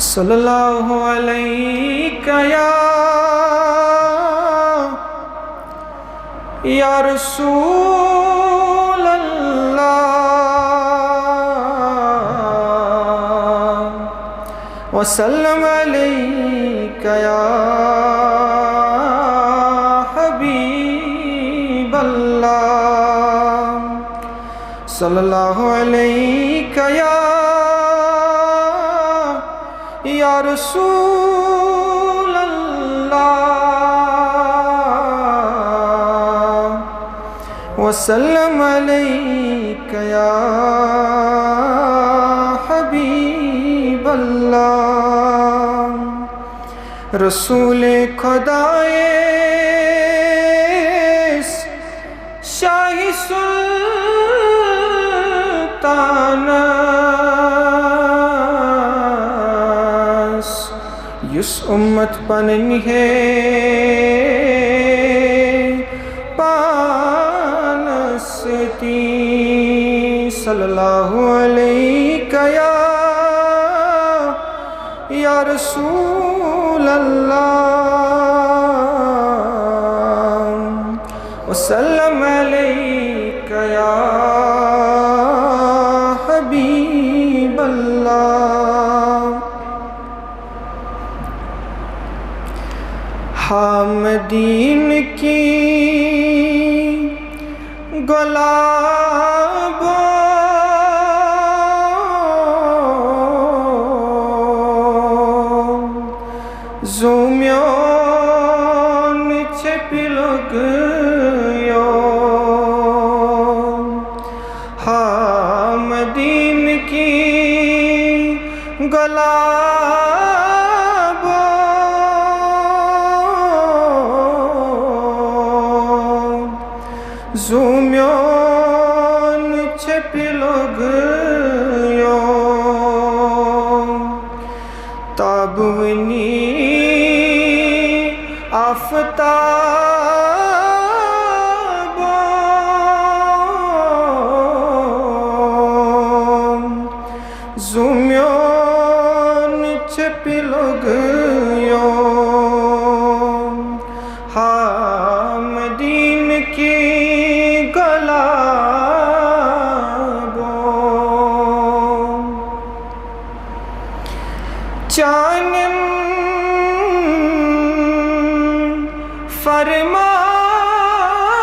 صلی اللہ علیہ یا رسول اللہ وسلم علیک یا حبیب اللہ صلی اللہ علیہ یا رسول اللہ وسلم علیک یا حبیب اللہ رسول خدائے شاہی سلطان یس امت پنن ہے پانستی صلی اللہ علیہ یا رسول اللہ وسلم علیک یا حبیب اللہ حامدین کی گلابوں زومیون چھپلگ یو حامدین کی زومیون چھپلگ یو تابونی آفتاب زومیون چھپلگ یو حامدین کی چانن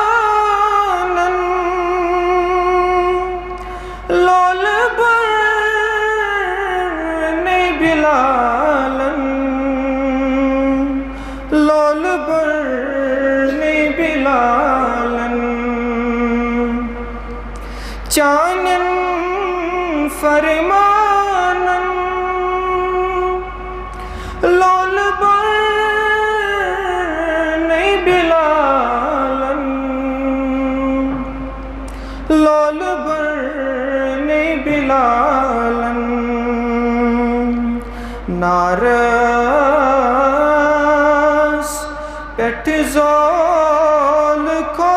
فرمانن لول برن بلالن لول برن بلالن چانن فرمانن لول برن بلالن لول برن بلالن نارس پیٹ زول کو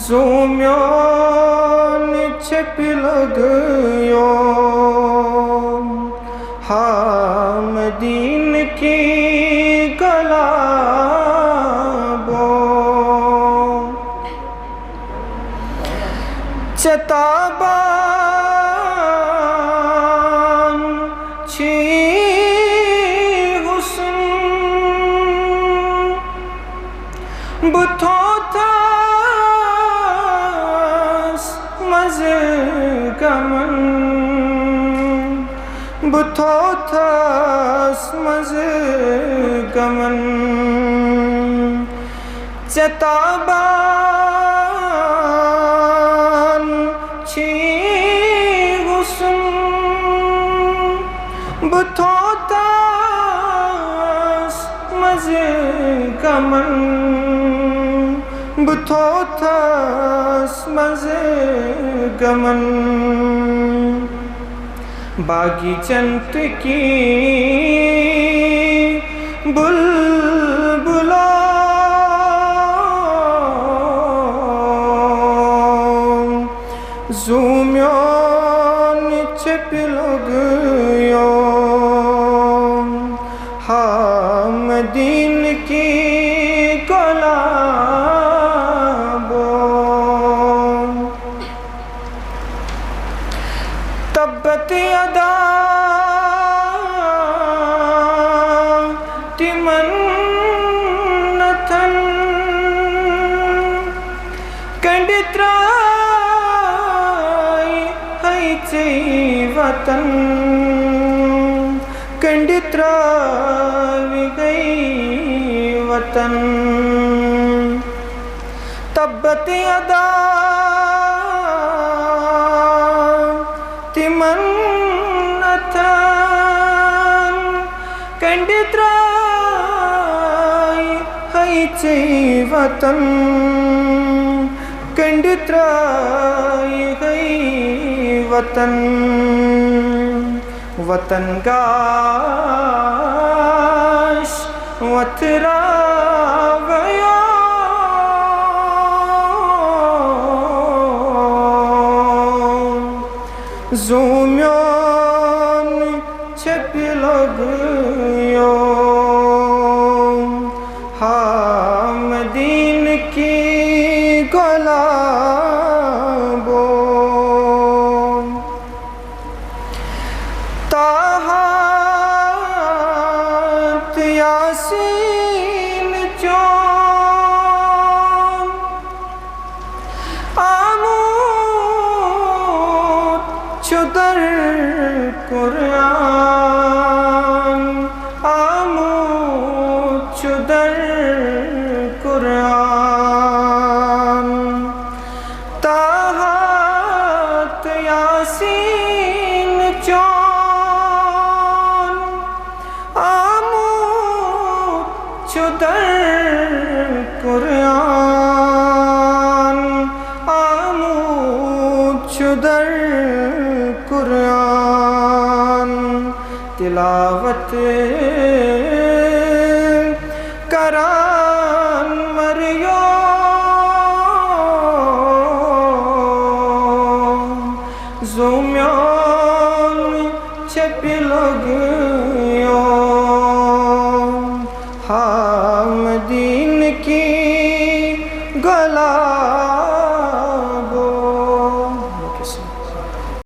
زومیون چھپلگ یو حامدین کی گلابوں چتابان چھی حسن بتھو تھاس مزگمن بتھو تھاس مزگمن چتابان چھی حسن بتھو تھاس مزگمن بتھو تھاس مزگمن باغی چنت کی بلبلا زومیان چپلگ یوم حامدین کی گلابو تبت یدا تمنتن کنڈترائی ہیچی وطن کنڈترائی گئی وطن تبت یدا تمنتن کنڈترائی ہیچی وطن کنڈترائی گئی وطن وطن گاش وطرا گیا زومیان چپلگ یوم حامدین کی گلابو تاہت یاسین چون آمود چدر قرآن آمود چدر قرآن تاہت یاسین چون آمود چدر قرآن آمود چدر قرآن تلاوت کران مریو زومیان چپلگ